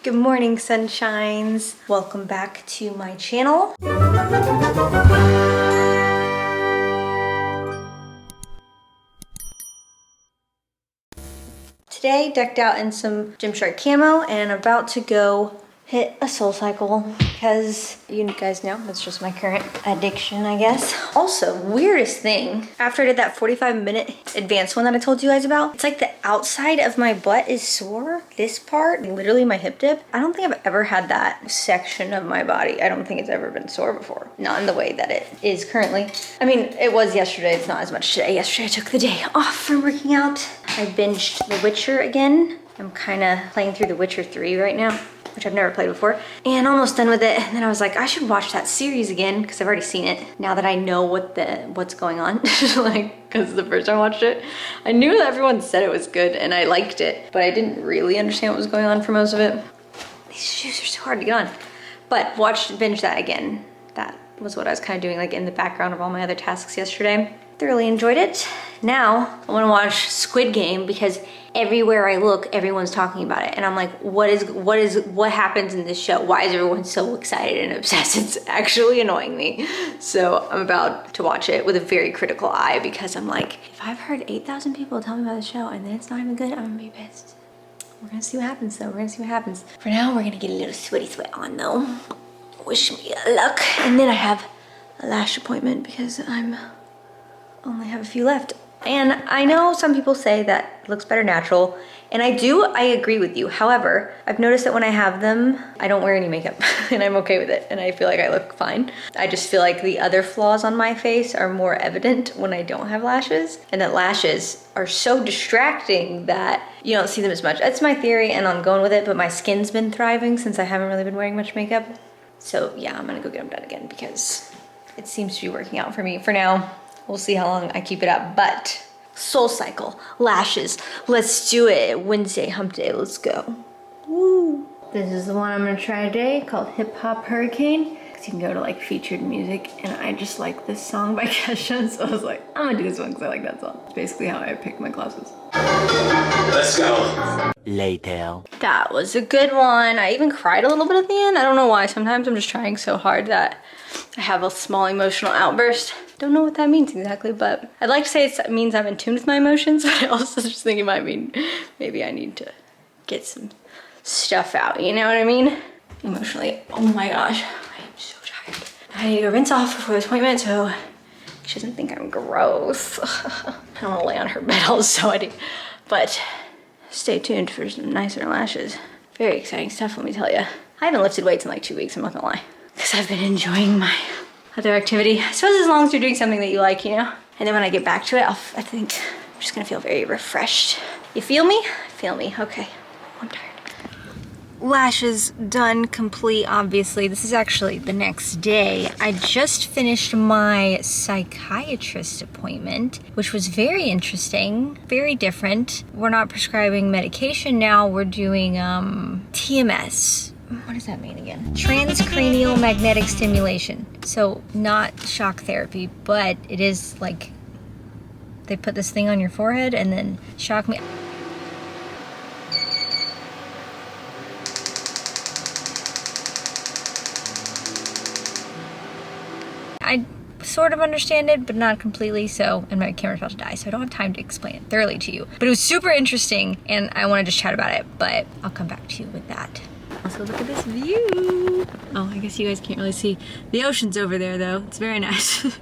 Good morning, sunshines. Welcome back to my channel. Today, decked out in some Gymshark camo and about to go hit a soul cycle because you guys know that's just my current addiction, I guess. Also, weirdest thing, after I did that 45-minute advanced one that I told you guys about, it's like the outside of my butt is sore. This part, literally my hip dip. I don't think I've ever had that section of my body. I don't think it's ever been sore before. Not in the way that it is currently. I mean, it was yesterday. It's not as much today. Yesterday I took the day off from working out. I binged The Witcher again. I'm kind of playing through The Witcher 3 right now, which I've never played before, and almost done with it. And then I was like, I should watch that series again because I've already seen it. Now that I know what's going on, like, because the first time I watched it, I knew that everyone said it was good and I liked it, but I didn't really understand what was going on for most of it. These shoes are so hard to get on. But binge that again. That was what I was kind of doing like in the background of all my other tasks yesterday. Thoroughly enjoyed it. Now I want to watch Squid Game because everywhere I look, everyone's talking about it. And I'm like, what happens in this show? Why is everyone so excited and obsessed? It's actually annoying me. So I'm about to watch it with a very critical eye because I'm like, if I've heard 8,000 people tell me about the show and then it's not even good, I'm gonna be pissed. We're gonna see what happens though. We're gonna see what happens. For now, we're gonna get a little sweaty sweat on though. Wish me luck. And then I have a lash appointment because I'm only have a few left. And I know some people say that it looks better natural, and I agree with you. However, I've noticed that when I have them, I don't wear any makeup and I'm okay with it. And I feel like I look fine. I just feel like the other flaws on my face are more evident when I don't have lashes, and that lashes are so distracting that you don't see them as much. That's my theory and I'm going with it, but my skin's been thriving since I haven't really been wearing much makeup. So yeah, I'm gonna go get them done again because it seems to be working out for me for now. We'll see how long I keep it up, but soul cycle, lashes, let's do it. Wednesday, hump day, let's go. Woo. This is the one I'm gonna try today called Hip Hop Hurricane. Cause you can go to like featured music, and I just like this song by Kesha, so I was like, I'm gonna do this one because I like that song. It's basically how I pick my classes. Let's go. Later. That was a good one. I even cried a little bit at the end. I don't know why. Sometimes I'm just trying so hard that I have a small emotional outburst. Don't know what that means exactly, but I'd like to say it means I'm in tune with my emotions, but I also just think it might mean maybe I need to get some stuff out, you know what I mean? Emotionally, oh my gosh, I am so tired. I need to go rinse off before this appointment so she doesn't think I'm gross. I don't want to lay on her bed all sweaty, but stay tuned for some nicer lashes. Very exciting stuff, let me tell you. I haven't lifted weights in like 2 weeks, I'm not gonna lie, because I've been enjoying my other activity. I suppose as long as you're doing something that you like, you know? And then when I get back to it, I think I'm just gonna feel very refreshed. You feel me? Feel me, okay. I'm tired. Lashes done, complete, obviously. This is actually the next day. I just finished my psychiatrist appointment, which was very interesting, very different. We're not prescribing medication now, we're doing TMS. What does that mean again? Transcranial magnetic stimulation. So not shock therapy, but it is like they put this thing on your forehead and then shock me. I sort of understand it, but not completely, so, and my camera's about to die, so I don't have time to explain it thoroughly to you. But it was super interesting, and I want to just chat about it, but I'll come back to you with that. Also, look at this view. Oh, I guess you guys can't really see. The ocean's over there, though. It's very nice.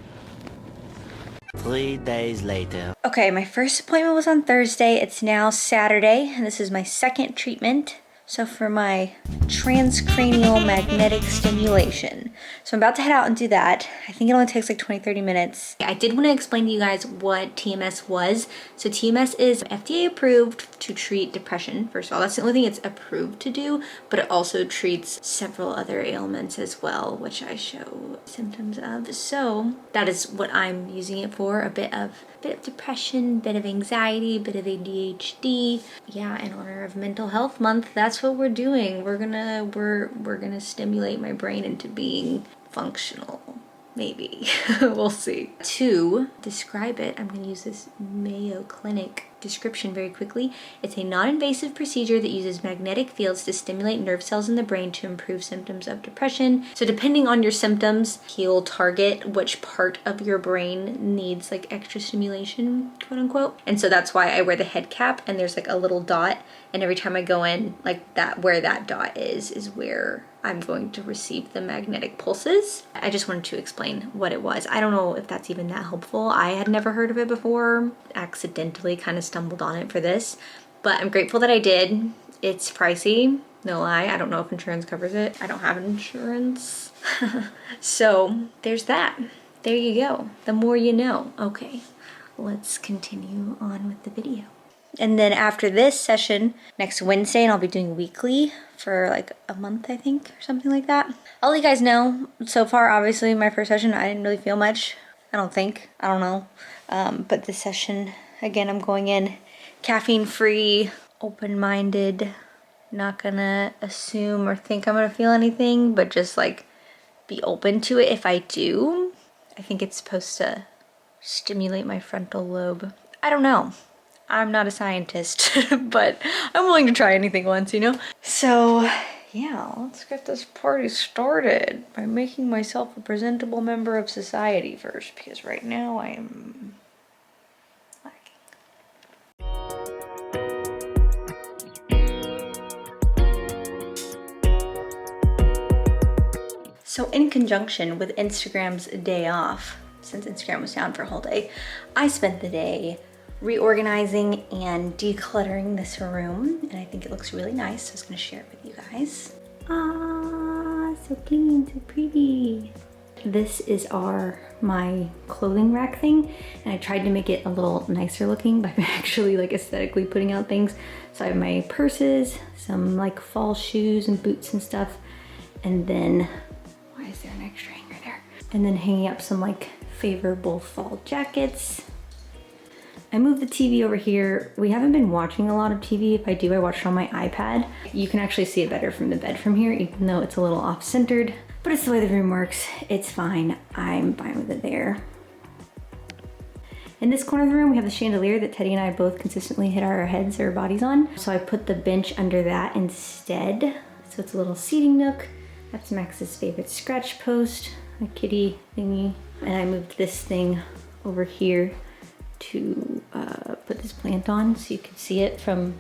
3 days later. Okay, my first appointment was on Thursday. It's now Saturday, and this is my second treatment. So for my transcranial magnetic stimulation. So I'm about to head out and do that. I think it only takes like 20-30 minutes. I did want to explain to you guys what TMS was. So TMS is FDA approved to treat depression. First of all, that's the only thing it's approved to do, but it also treats several other ailments as well, which I show symptoms of. So that is what I'm using it for, a bit of depression, bit of anxiety, bit of ADHD. Yeah, in honor of Mental Health Month, that's what we're doing. We're gonna stimulate my brain into being functional. Maybe. We'll see. To describe it, I'm gonna use this Mayo Clinic description very quickly. It's a non-invasive procedure that uses magnetic fields to stimulate nerve cells in the brain to improve symptoms of depression. So depending on your symptoms, he'll target which part of your brain needs like extra stimulation, quote unquote. And so that's why I wear the head cap, and there's like a little dot, and every time I go in, like that, where that dot is where I'm going to receive the magnetic pulses. I just wanted to explain what it was. I don't know if that's even that helpful. I had never heard of it before, accidentally kind of stumbled on it for this, but I'm grateful that I did. It's pricey, no lie. I don't know if insurance covers it. I don't have insurance. So there's that. There you go. The more you know. Okay, let's continue on with the video. And then after this session, next Wednesday, and I'll be doing weekly for like a month, I think, or something like that. I'll let you guys know. So far, obviously, my first session, I didn't really feel much. I don't think. I don't know. But this session, again, I'm going in caffeine-free, open-minded, not gonna assume or think I'm gonna feel anything, but just like be open to it if I do. I think it's supposed to stimulate my frontal lobe. I don't know. I'm not a scientist, but I'm willing to try anything once, you know? So yeah, let's get this party started by making myself a presentable member of society first, because right now I am lacking. So in conjunction with Instagram's day off, since Instagram was down for a whole day, I spent the day reorganizing and decluttering this room, and I think it looks really nice, so I was gonna share it with you guys. Ah, so clean, so pretty. This is my clothing rack thing, and I tried to make it a little nicer looking by actually like aesthetically putting out things. So I have my purses, some like fall shoes and boots and stuff, and then, why is there an extra hanger there? And then hanging up some like favorable fall jackets. I moved the TV over here. We haven't been watching a lot of TV. If I do, I watch it on my iPad. You can actually see it better from the bed from here, even though it's a little off-centered, but it's the way the room works. It's fine. I'm fine with it there. In this corner of the room, we have the chandelier that Teddy and I both consistently hit our heads or bodies on. So I put the bench under that instead. So it's a little seating nook. That's Max's favorite scratch post, a kitty thingy. And I moved this thing over here to put this plant on so you can see it from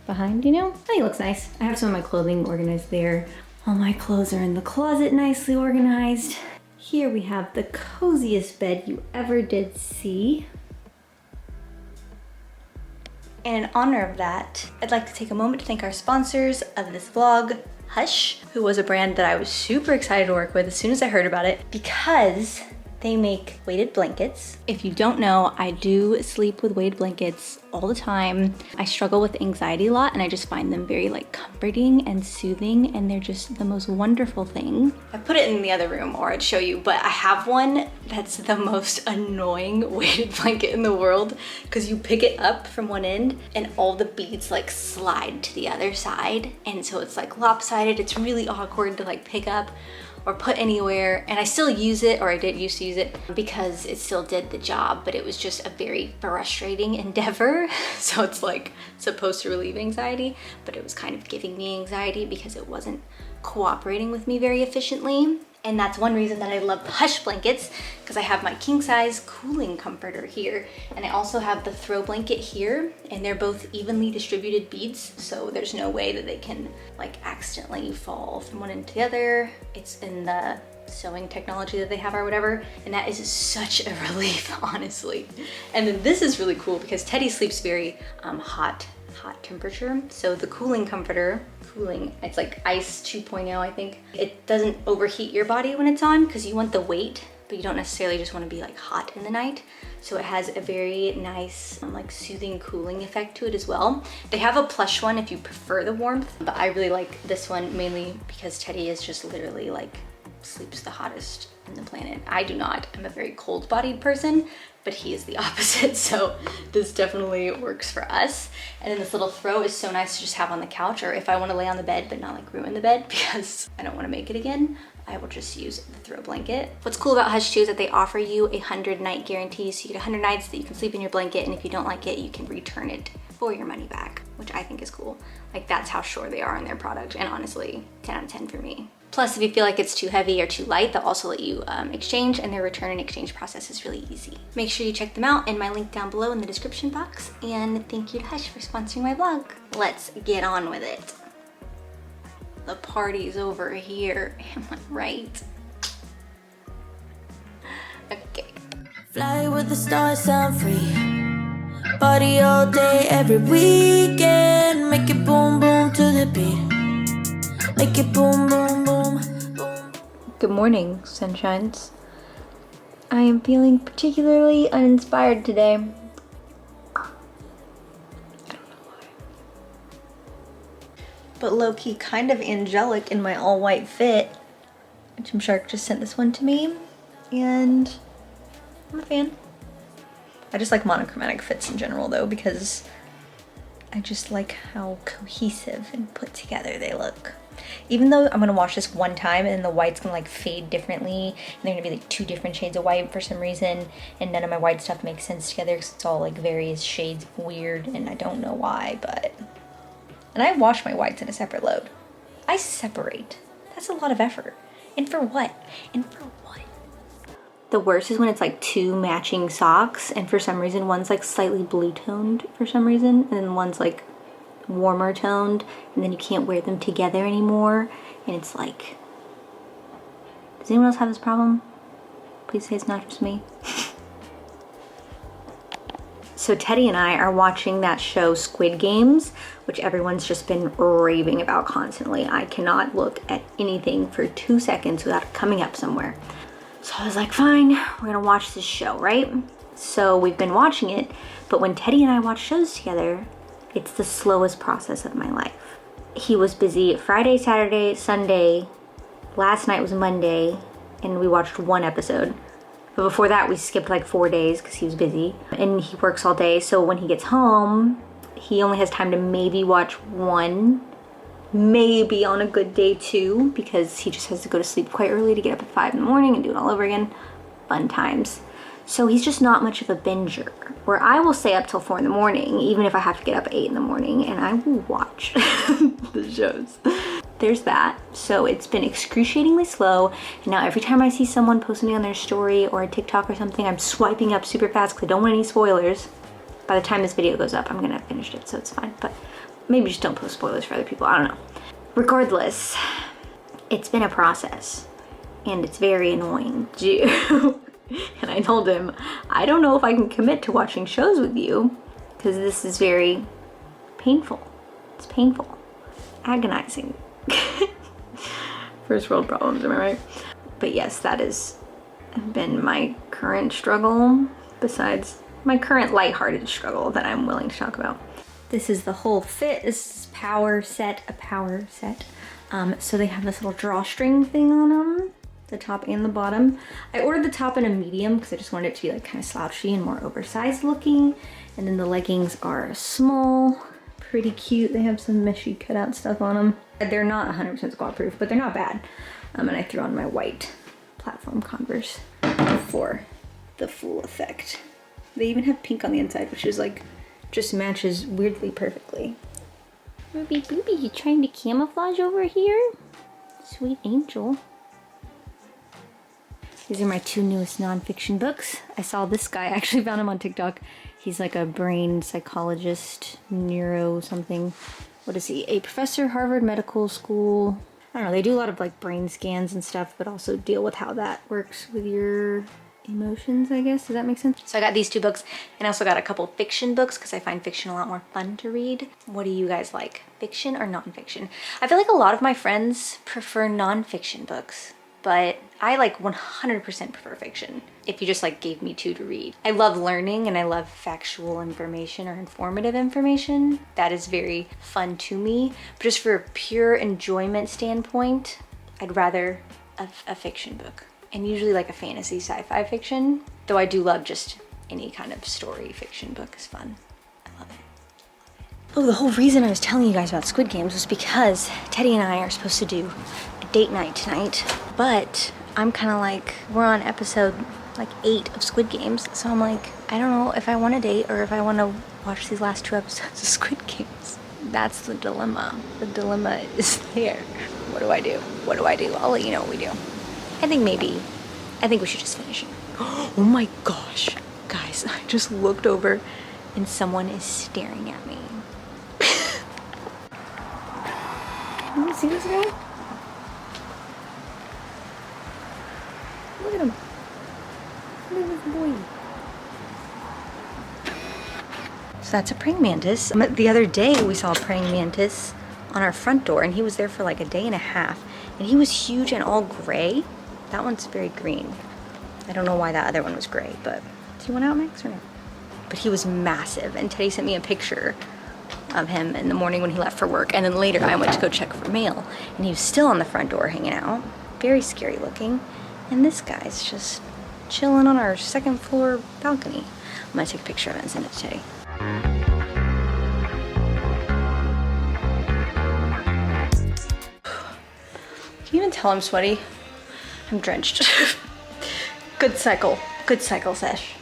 behind, you know? I think it looks nice. I have some of my clothing organized there. All my clothes are in the closet, nicely organized. Here we have the coziest bed you ever did see. And in honor of that, I'd like to take a moment to thank our sponsors of this vlog, Hush, who was a brand that I was super excited to work with as soon as I heard about it, because they make weighted blankets. If you don't know, I do sleep with weighted blankets all the time. I struggle with anxiety a lot, and I just find them very like comforting and soothing, and they're just the most wonderful thing. I put it in the other room, or I'd show you, but I have one that's the most annoying weighted blanket in the world, because you pick it up from one end and all the beads like slide to the other side, and so it's like lopsided. It's really awkward to like pick up or put anywhere, and I still use it, or I did used to use it, because it still did the job, but it was just a very frustrating endeavor. So it's like supposed to relieve anxiety, but it was kind of giving me anxiety because it wasn't cooperating with me very efficiently. And that's one reason that I love the Hush blankets, because I have my king size cooling comforter here, and I also have the throw blanket here, and they're both evenly distributed beads, so there's no way that they can like accidentally fall from one end to the other. It's in the sewing technology that they have or whatever, and that is such a relief, honestly. And then this is really cool because Teddy sleeps very hot temperature, so the cooling comforter, it's like ice 2.0, I think. It doesn't overheat your body when it's on, because you want the weight, but you don't necessarily just want to be like hot in the night. So it has a very nice like soothing cooling effect to it as well. They have a plush one if you prefer the warmth, but I really like this one mainly because Teddy is just literally like sleeps the hottest on the planet. I do not. I'm a very cold-bodied person, but he is the opposite, so this definitely works for us. And then this little throw is so nice to just have on the couch, or if I want to lay on the bed but not like ruin the bed because I don't want to make it again, I will just use the throw blanket. What's cool about Hush too is that they offer you a 100-night guarantee, so you get 100 nights that you can sleep in your blanket, and if you don't like it, you can return it for your money back, which I think is cool. Like, that's how sure they are on their product, and honestly, 10 out of 10 for me. Plus, if you feel like it's too heavy or too light, they'll also let you exchange, and their return and exchange process is really easy. Make sure you check them out in my link down below in the description box, and thank you to Hush for sponsoring my vlog. Let's get on with it. The party's over here, am I right? Okay. Fly with the stars, sound free. Party all day, every weekend. Make it boom, boom to the beat. Make it boom, boom, boom, boom. Good morning, sunshines. I am feeling particularly uninspired today. I don't know why. But low-key kind of angelic in my all-white fit. Gymshark just sent this one to me, and I'm a fan. I just like monochromatic fits in general though, because I just like how cohesive and put together they look. Even though I'm gonna wash this one time and the white's gonna like fade differently, and they're gonna be like 2 different shades of white for some reason, and none of my white stuff makes sense together because it's all like various shades of weird, and I don't know why, but... And I wash my whites in a separate load. I separate. That's a lot of effort. And for what? And for what? The worst is when it's like 2 matching socks, and for some reason one's like slightly blue toned for some reason, and then one's like warmer toned, and then you can't wear them together anymore, and it's like, does anyone else have this problem? Please say it's not just me. So Teddy and I are watching that show Squid Games, which everyone's just been raving about constantly. I cannot look at anything for 2 seconds without coming up somewhere. So I was like, fine, we're gonna watch this show, right? So we've been watching it, but when Teddy and I watch shows together, it's the slowest process of my life. He was busy Friday, Saturday, Sunday, last night was Monday, and we watched 1 episode. But before that, we skipped like 4 days because he was busy, and he works all day, so when he gets home, he only has time to maybe watch 1, maybe on a good day 2, because he just has to go to sleep quite early to get up at 5 in the morning and do it all over again. Fun times. So he's just not much of a binger, where I will stay up till 4 in the morning, even if I have to get up at 8 in the morning, and I will watch the shows. There's that. So it's been excruciatingly slow, and now every time I see someone post something on their story or a TikTok or something, I'm swiping up super fast because I don't want any spoilers. By the time this video goes up, I'm gonna have finished it, so it's fine, but maybe just don't post spoilers for other people, I don't know. Regardless, it's been a process, and it's very annoying to do. And I told him, I don't know if I can commit to watching shows with you, because this is very painful. It's painful. Agonizing. First world problems, am I right? But yes, that has been my current struggle, besides my current lighthearted struggle that I'm willing to talk about. This is the whole fit. This is a power set. So they have this little drawstring thing on them, the top and the bottom. I ordered the top in a medium because I just wanted it to be like kind of slouchy and more oversized looking. And then the leggings are small, pretty cute. They have some meshy cutout stuff on them. They're not 100% squat proof, but they're not bad. And I threw on my white platform Converse for the full effect. They even have pink on the inside, which is like, just matches weirdly perfectly. Ruby Booby, you trying to camouflage over here? Sweet angel. These are my 2 newest nonfiction books. I saw this guy, I actually found him on TikTok. He's like a brain psychologist, neuro something. What is he? A professor, Harvard Medical School. I don't know, they do a lot of like brain scans and stuff, but also deal with how that works with your emotions, I guess. Does that make sense? So I got these 2 books, and I also got a couple fiction books because I find fiction a lot more fun to read. What do you guys like? Fiction or nonfiction? I feel like a lot of my friends prefer nonfiction books, but I like 100% prefer fiction if you just like gave me 2 to read. I love learning and I love factual information or informative information. That is very fun to me. But just for a pure enjoyment standpoint, I'd rather a fiction book, and usually like a fantasy sci-fi fiction, though I do love just any kind of story fiction book is fun. I love it. Oh, the whole reason I was telling you guys about Squid Games was because Teddy and I are supposed to do a date night tonight, but I'm kind of like, we're on episode like 8 of Squid Games, so I'm like, I don't know if I want to date or if I want to watch these last 2 episodes of Squid Games. That's the dilemma. The dilemma is there. What do I do? What do I do? I'll let you know what we do. I think we should just finish it. Oh my gosh. Guys, I just looked over and someone is staring at me. Can you see this guy? Look at him. Look at this boy. So that's a praying mantis. The other day we saw a praying mantis on our front door, and he was there for like a day and a half, and he was huge and all gray. That one's very green. I don't know why that other one was gray, but do you want out, Max, or no? But he was massive, and Teddy sent me a picture of him in the morning when he left for work, and then later I went to go check for mail, and he was still on the front door hanging out. Very scary looking. And this guy's just chilling on our 2nd floor balcony. I'm gonna take a picture of it and send it to Teddy. Can you even tell I'm sweaty? I'm drenched. Good cycle sesh.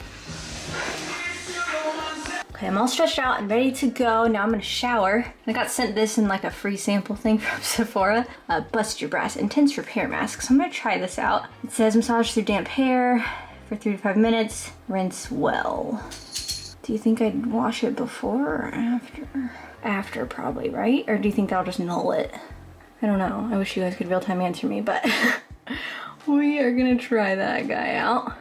Okay, I'm all stretched out and ready to go. Now I'm gonna shower. I got sent this in like a free sample thing from Sephora. Bust Your Brass Intense Repair Mask. So I'm gonna try this out. It says massage through damp hair for 3 to 5 minutes. Rinse well. Do you think I'd wash it before or after? After probably, right? Or do you think that'll just null it? I don't know. I wish you guys could real-time answer me, but we are gonna try that guy out.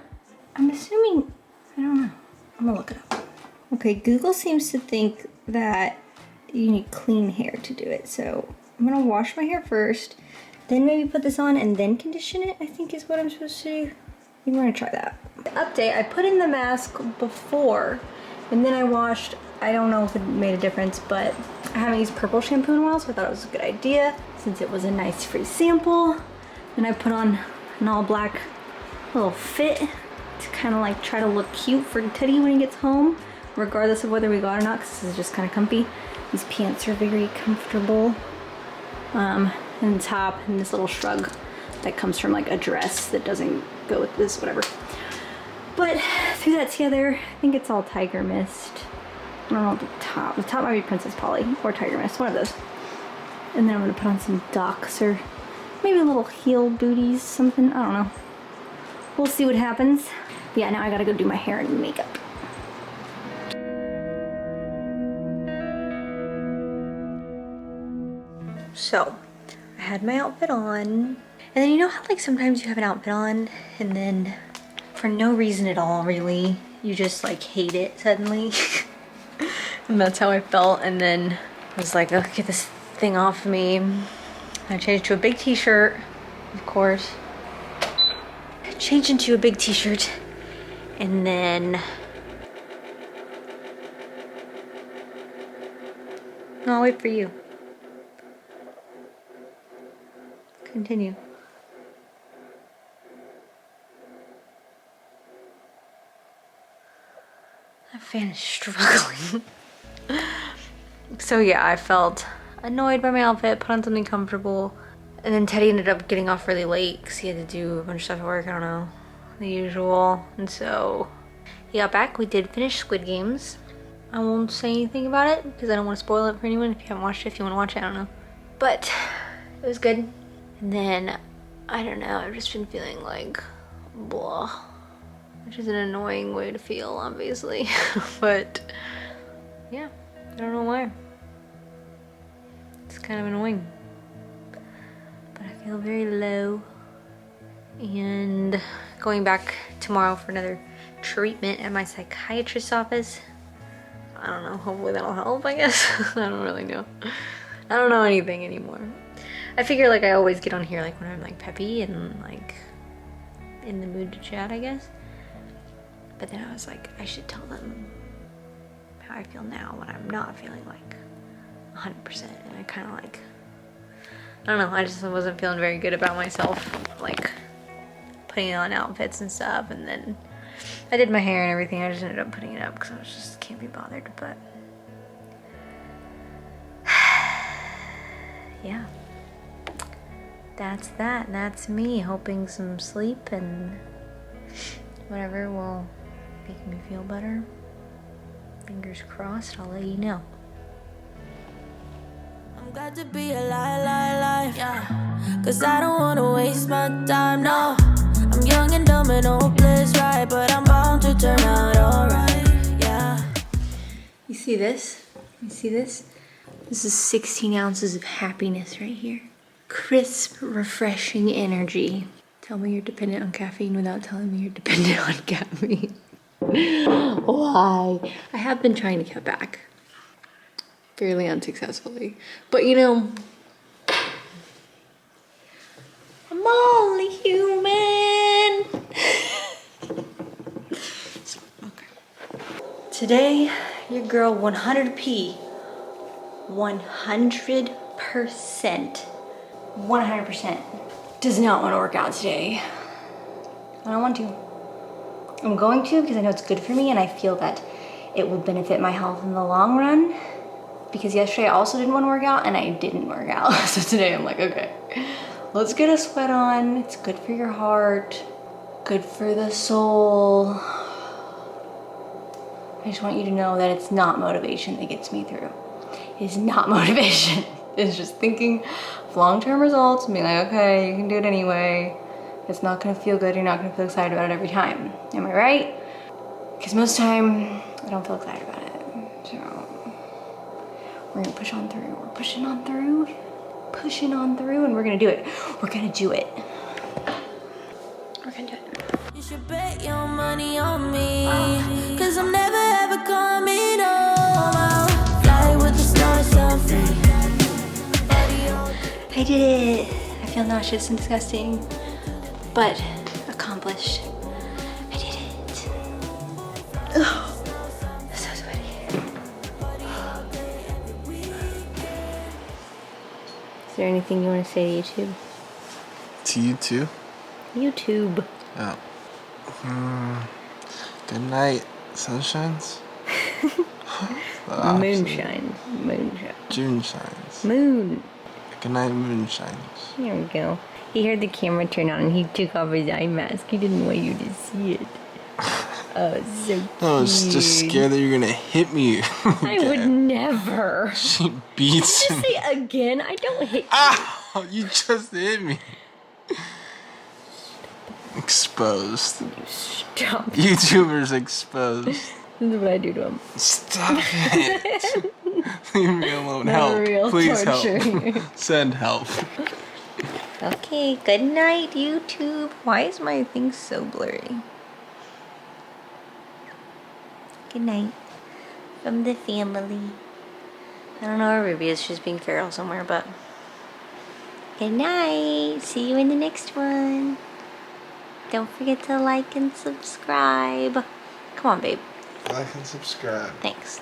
I'm assuming, I don't know. I'm gonna look it up. Okay, Google seems to think that you need clean hair to do it. So I'm gonna wash my hair first, then maybe put this on and then condition it, I think is what I'm supposed to do. We're gonna try that. Update, I put in the mask before and then I washed. I don't know if it made a difference, but I haven't used purple shampoo in a while, so I thought it was a good idea since it was a nice free sample. Then I put on an all black little fit to kind of like try to look cute for Teddy when he gets home, regardless of whether we got or not, because this is just kind of comfy. These pants are very comfortable. And the top, and this little shrug that comes from like a dress that doesn't go with this, whatever. But threw that together. I think it's all Tiger Mist. I don't know what the top. The top might be Princess Polly or Tiger Mist, one of those. And then I'm gonna put on some ducks or maybe little heel booties, something, I don't know. We'll see what happens. But yeah, now I gotta go do my hair and makeup. So, I had my outfit on, and then you know how like sometimes you have an outfit on, and then for no reason at all really, you just like hate it suddenly. And that's how I felt, and then I was like, oh, get this thing off of me. I changed to a big t-shirt, of course. Changed into a big t-shirt, and then no, I'll wait for you. Continue. That fan is struggling. So yeah, I felt annoyed by my outfit, put on something comfortable, and then Teddy ended up getting off really late because he had to do a bunch of stuff at work, I don't know, the usual. And so he got back, we did finish Squid Games. I won't say anything about it because I don't want to spoil it for anyone. If you haven't watched it, if you want to watch it, I don't know. But it was good. And then, I don't know, I've just been feeling like blah, which is an annoying way to feel, obviously. But yeah, I don't know why. It's kind of annoying. But I feel very low. And going back tomorrow for another treatment at my psychiatrist's office. I don't know, hopefully that'll help, I guess. I don't really know. I don't know anything anymore. I figure like I always get on here like when I'm like peppy and like in the mood to chat, I guess. But then I was like, I should tell them how I feel now when I'm not feeling like 100%. And I kind of like, I don't know, I just wasn't feeling very good about myself. like putting on outfits and stuff, and then I did my hair and everything. I just ended up putting it up because I was just can't be bothered. But yeah, that's that. And that's me hoping some sleep and whatever will make me feel better. Fingers crossed. I'll let you know. I'm glad to be alive, yeah. Cause I don't wanna waste my time, no. I'm young and dumb and hopeless, right? But I'm bound to turn out alright, yeah. You see this? You see this? This is 16 ounces of happiness right here. Crisp, refreshing energy. Tell me you're dependent on caffeine without telling me you're dependent on caffeine. Why? I have been trying to cut back. Fairly unsuccessfully. But you know, I'm only human. Okay. Today, your girl 100p. 100% does not want to work out today. I don't want to. I'm going to because I know it's good for me and I feel that it will benefit my health in the long run. Because yesterday I also didn't want to work out and I didn't work out. So today I'm like, okay, let's get a sweat on. It's good for your heart, good for the soul. I just want you to know that it's not motivation that gets me through. It's not motivation. It's just thinking of long-term results and being like, okay, you can do it anyway. It's not gonna feel good. You're not gonna feel excited about it every time. Am I right? Because most of the time, I don't feel excited about it. So we're gonna push on through. We're pushing on through, and we're gonna do it. We're gonna do it. We're gonna do it. You should bet your money on me. Cause I'm never ever coming home. I'll fly with the stars, I'm free. I did it. I feel nauseous and disgusting, but accomplished. I did it. Oh, so sweaty. Is there anything you want to say to YouTube? To you too? YouTube. Oh. Good night, sunshines. Moonshine. June shines. Moon. Good night, moonshines. Here we go. He heard the camera turn on and he took off his eye mask. He didn't want you to see it. Oh, so cute. I was just scared that you were gonna hit me. I would never. She beats Did you me. say again? I don't hit you. Ow! You just hit me. Exposed. Stop. YouTubers exposed. This is what I do to him. Stop it. Leave me alone. Not Help. real Please torture. help. Send help. Okay, good night, YouTube. Why is my thing so blurry? Good night from the family. I don't know where Ruby is. She's being feral somewhere, but good night. See you in the next one. Don't forget to like and subscribe. Come on, babe. Like and subscribe. Thanks.